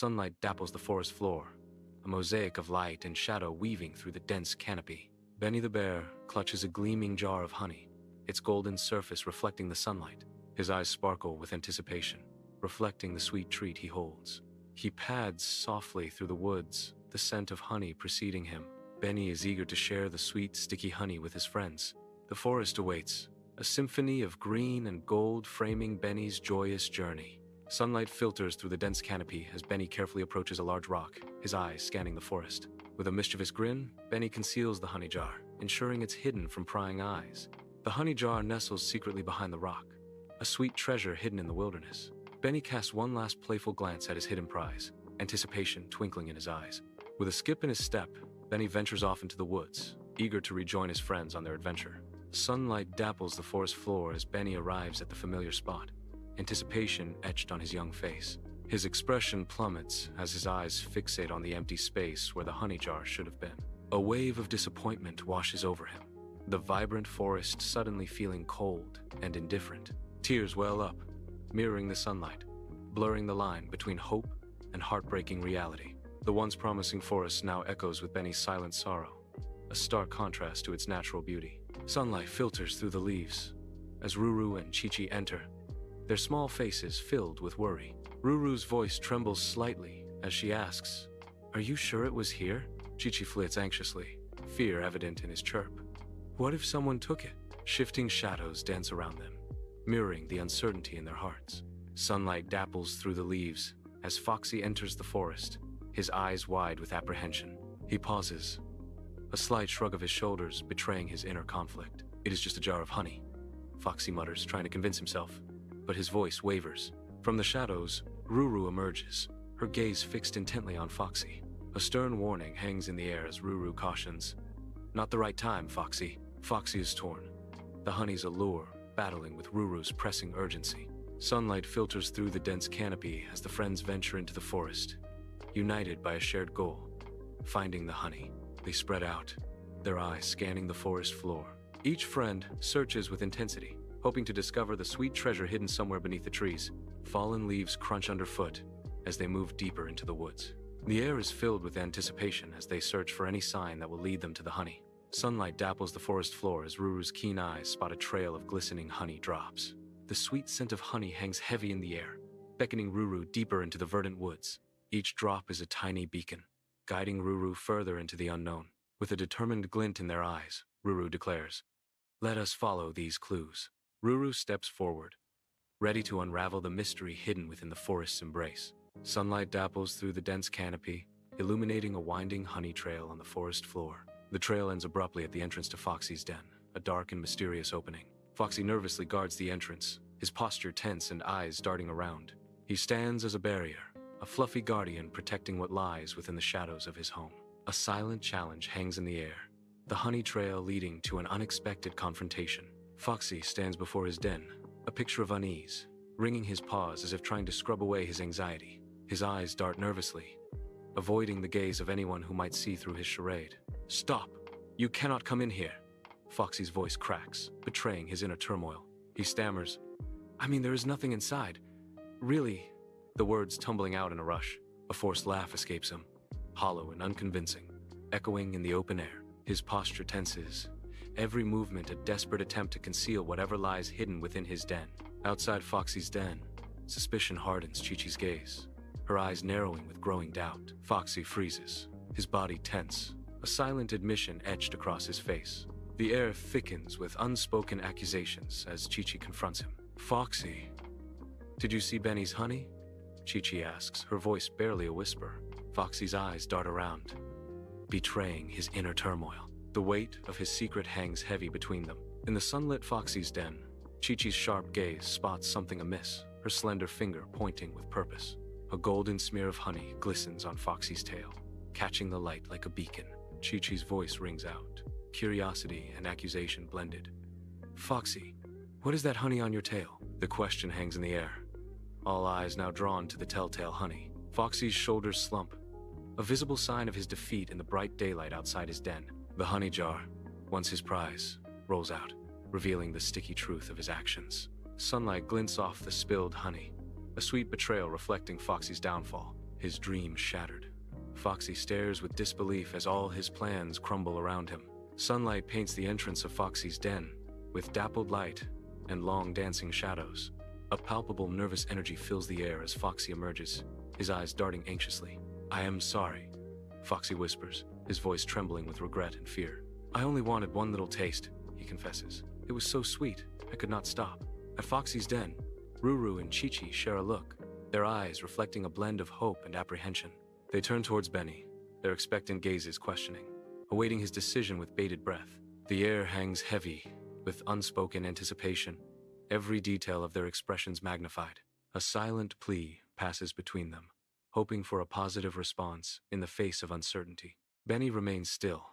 Sunlight dapples the forest floor, a mosaic of light and shadow weaving through the dense canopy. Benny the bear clutches a gleaming jar of honey, its golden surface reflecting the sunlight. His eyes sparkle with anticipation, reflecting the sweet treat he holds. He pads softly through the woods, the scent of honey preceding him. Benny is eager to share the sweet, sticky honey with his friends. The forest awaits, a symphony of green and gold framing Benny's joyous journey. Sunlight filters through the dense canopy as Benny carefully approaches a large rock, his eyes scanning the forest. With a mischievous grin, Benny conceals the honey jar, ensuring it's hidden from prying eyes. The honey jar nestles secretly behind the rock, a sweet treasure hidden in the wilderness. Benny casts one last playful glance at his hidden prize, anticipation twinkling in his eyes. With a skip in his step, Benny ventures off into the woods, eager to rejoin his friends on their adventure. Sunlight dapples the forest floor as Benny arrives at the familiar spot, anticipation etched on his young face. His expression plummets as his eyes fixate on the empty space where the honey jar should have been. A wave of disappointment washes over him, the vibrant forest suddenly feeling cold and indifferent. Tears well up, mirroring the sunlight, blurring the line between hope and heartbreaking reality. The once promising forest now echoes with Benny's silent sorrow, a stark contrast to its natural beauty. Sunlight filters through the leaves as Ruru and Chi-Chi enter, their small faces filled with worry. Ruru's voice trembles slightly as she asks, "Are you sure it was here?" Chi-Chi flits anxiously, fear evident in his chirp. What if someone took it? Shifting shadows dance around them, mirroring the uncertainty in their hearts. Sunlight dapples through the leaves as Foxy enters the forest, his eyes wide with apprehension. He pauses, a slight shrug of his shoulders betraying his inner conflict. "It is just a jar of honey," Foxy mutters, trying to convince himself, but his voice wavers. From the shadows, Ruru emerges, her gaze fixed intently on Foxy. A stern warning hangs in the air as Ruru cautions, "Not the right time, Foxy." Foxy is torn, the honey's allure battling with Ruru's pressing urgency. Sunlight filters through the dense canopy as the friends venture into the forest, united by a shared goal, finding the honey. They spread out, their eyes scanning the forest floor. Each friend searches with intensity, hoping to discover the sweet treasure hidden somewhere beneath the trees. Fallen leaves crunch underfoot as they move deeper into the woods. The air is filled with anticipation as they search for any sign that will lead them to the honey. Sunlight dapples the forest floor as Ruru's keen eyes spot a trail of glistening honey drops. The sweet scent of honey hangs heavy in the air, beckoning Ruru deeper into the verdant woods. Each drop is a tiny beacon, guiding Ruru further into the unknown. With a determined glint in their eyes, Ruru declares, "Let us follow these clues." Ruru steps forward, ready to unravel the mystery hidden within the forest's embrace. Sunlight dapples through the dense canopy, illuminating a winding honey trail on the forest floor. The trail ends abruptly at the entrance to Foxy's den, a dark and mysterious opening. Foxy nervously guards the entrance, his posture tense and eyes darting around. He stands as a barrier, a fluffy guardian protecting what lies within the shadows of his home. A silent challenge hangs in the air, the honey trail leading to an unexpected confrontation. Foxy stands before his den, a picture of unease, wringing his paws as if trying to scrub away his anxiety. His eyes dart nervously, avoiding the gaze of anyone who might see through his charade. "Stop! You cannot come in here!" Foxy's voice cracks, betraying his inner turmoil. He stammers, "I mean, there is nothing inside. Really?" The words tumbling out in a rush. A forced laugh escapes him, hollow and unconvincing, echoing in the open air. His posture tenses, every movement a desperate attempt to conceal whatever lies hidden within his den. Outside Foxy's den, suspicion hardens Chi-Chi's gaze, her eyes narrowing with growing doubt. Foxy freezes, his body tense, a silent admission etched across his face. The air thickens with unspoken accusations as Chi-Chi confronts him. "Foxy, did you see Benny's honey?" Chi-Chi asks, her voice barely a whisper. Foxy's eyes dart around, betraying his inner turmoil. The weight of his secret hangs heavy between them. In the sunlit Foxy's den, Chi-Chi's sharp gaze spots something amiss, her slender finger pointing with purpose. A golden smear of honey glistens on Foxy's tail, catching the light like a beacon. Chi-Chi's voice rings out, curiosity and accusation blended. "Foxy, what is that honey on your tail?" The question hangs in the air, all eyes now drawn to the telltale honey. Foxy's shoulders slump, a visible sign of his defeat in the bright daylight outside his den. The honey jar, once his prize, rolls out, revealing the sticky truth of his actions. Sunlight glints off the spilled honey, a sweet betrayal reflecting Foxy's downfall. his dream shattered. Foxy stares with disbelief as all his plans crumble around him. Sunlight paints the entrance of Foxy's den with dappled light and long dancing shadows. A palpable nervous energy fills the air as Foxy emerges, his eyes darting anxiously. "I am sorry," Foxy whispers, his voice trembling with regret and fear. "I only wanted one little taste," he confesses. "It was so sweet, I could not stop." At Foxy's den, Ruru and Chi-Chi share a look, their eyes reflecting a blend of hope and apprehension. They turn towards Benny, their expectant gazes questioning, awaiting his decision with bated breath. The air hangs heavy with unspoken anticipation, every detail of their expressions magnified. A silent plea passes between them, hoping for a positive response in the face of uncertainty. Benny remains still,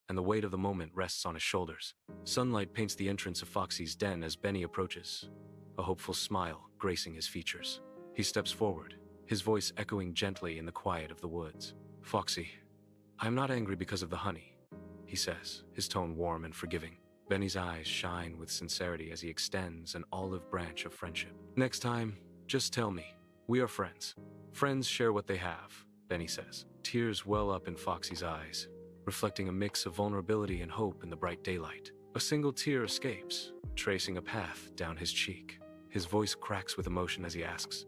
and the weight of the moment rests on his shoulders. Sunlight paints the entrance of Foxy's den as Benny approaches, a hopeful smile gracing his features. He steps forward, his voice echoing gently in the quiet of the woods. "Foxy, I am not angry because of the honey," he says, his tone warm and forgiving. Benny's eyes shine with sincerity as he extends an olive branch of friendship. "Next time, just tell me. We are friends." "Friends share what they have," Benny says. Tears well up in Foxy's eyes, reflecting a mix of vulnerability and hope in the bright daylight. A single tear escapes, tracing a path down his cheek. His voice cracks with emotion as he asks,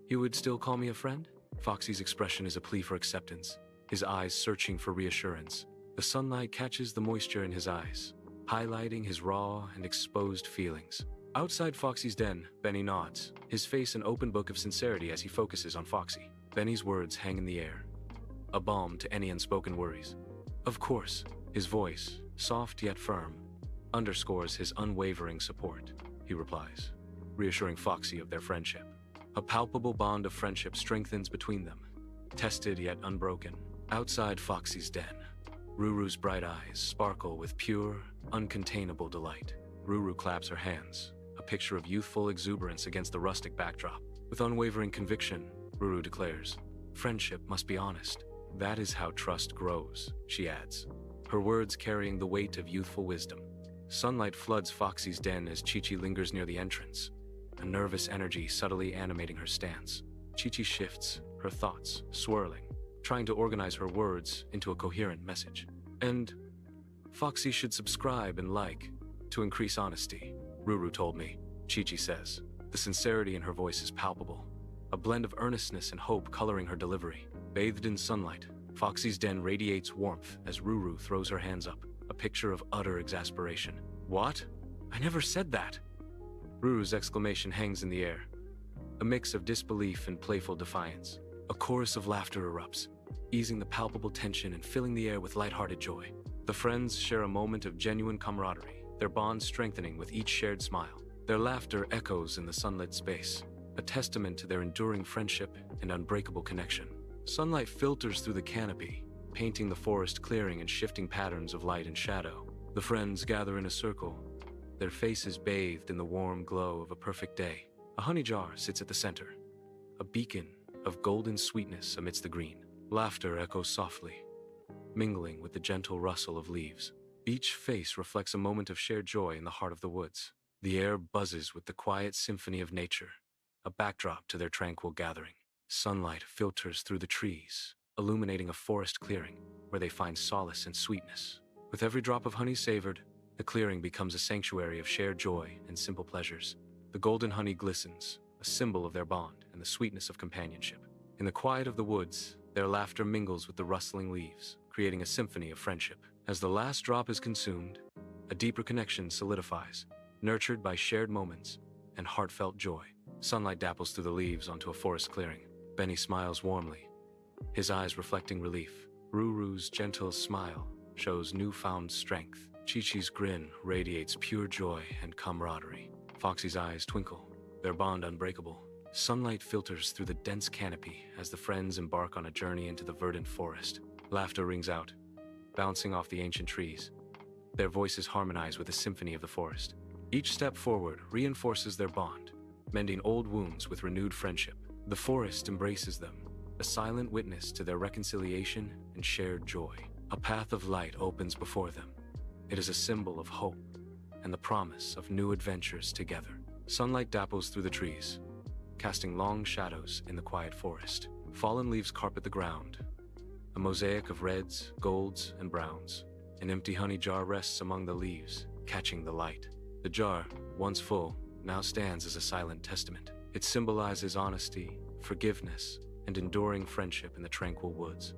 "You would still call me a friend?" Foxy's expression is a plea for acceptance, his eyes searching for reassurance. The sunlight catches the moisture in his eyes, highlighting his raw and exposed feelings. Outside Foxy's den, Benny nods, his face an open book of sincerity as he focuses on Foxy. Benny's words hang in the air, a balm to any unspoken worries. "Of course," his voice, soft yet firm, underscores his unwavering support. He replies, reassuring Foxy of their friendship. A palpable bond of friendship strengthens between them, tested yet unbroken. Outside Foxy's den, Ruru's bright eyes sparkle with pure, uncontainable delight. Ruru claps her hands, a picture of youthful exuberance against the rustic backdrop. With unwavering conviction, Ruru declares, "Friendship must be honest. That is how trust grows," she adds, her words carrying the weight of youthful wisdom. Sunlight floods Foxy's den as Chi-Chi lingers near the entrance, a nervous energy subtly animating her stance. Chi-Chi shifts, her thoughts swirling, trying to organize her words into a coherent message. "And Foxy should subscribe and like to increase honesty," Ruru told me, Chi-Chi says. The sincerity in her voice is palpable, a blend of earnestness and hope coloring her delivery. Bathed in sunlight, Foxy's den radiates warmth as Ruru throws her hands up, a picture of utter exasperation. "What? I never said that!" Ruru's exclamation hangs in the air, a mix of disbelief and playful defiance. A chorus of laughter erupts, easing the palpable tension and filling the air with lighthearted joy. The friends share a moment of genuine camaraderie, their bond strengthening with each shared smile. Their laughter echoes in the sunlit space, a testament to their enduring friendship and unbreakable connection. Sunlight filters through the canopy, painting the forest clearing in shifting patterns of light and shadow. The friends gather in a circle, their faces bathed in the warm glow of a perfect day. A honey jar sits at the center, a beacon of golden sweetness amidst the green. Laughter echoes softly, mingling with the gentle rustle of leaves. Each face reflects a moment of shared joy in the heart of the woods. The air buzzes with the quiet symphony of nature, a backdrop to their tranquil gathering. Sunlight filters through the trees, illuminating a forest clearing where they find solace and sweetness. With every drop of honey savored, the clearing becomes a sanctuary of shared joy and simple pleasures. The golden honey glistens, a symbol of their bond and the sweetness of companionship. In the quiet of the woods, their laughter mingles with the rustling leaves, creating a symphony of friendship. As the last drop is consumed, a deeper connection solidifies, nurtured by shared moments and heartfelt joy. Sunlight dapples through the leaves onto a forest clearing. Benny smiles warmly, his eyes reflecting relief. Ruru's gentle smile shows newfound strength. Chi-Chi's grin radiates pure joy and camaraderie. Foxy's eyes twinkle, their bond unbreakable. Sunlight filters through the dense canopy as the friends embark on a journey into the verdant forest. Laughter rings out, bouncing off the ancient trees. Their voices harmonize with the symphony of the forest. Each step forward reinforces their bond, mending old wounds with renewed friendship. The forest embraces them, a silent witness to their reconciliation and shared joy. A path of light opens before them. It is a symbol of hope and the promise of new adventures together. Sunlight dapples through the trees, casting long shadows in the quiet forest. Fallen leaves carpet the ground, a mosaic of reds, golds, and browns. An empty honey jar rests among the leaves, catching the light. The jar, once full, now stands as a silent testament. It symbolizes honesty, forgiveness, and enduring friendship in the tranquil woods.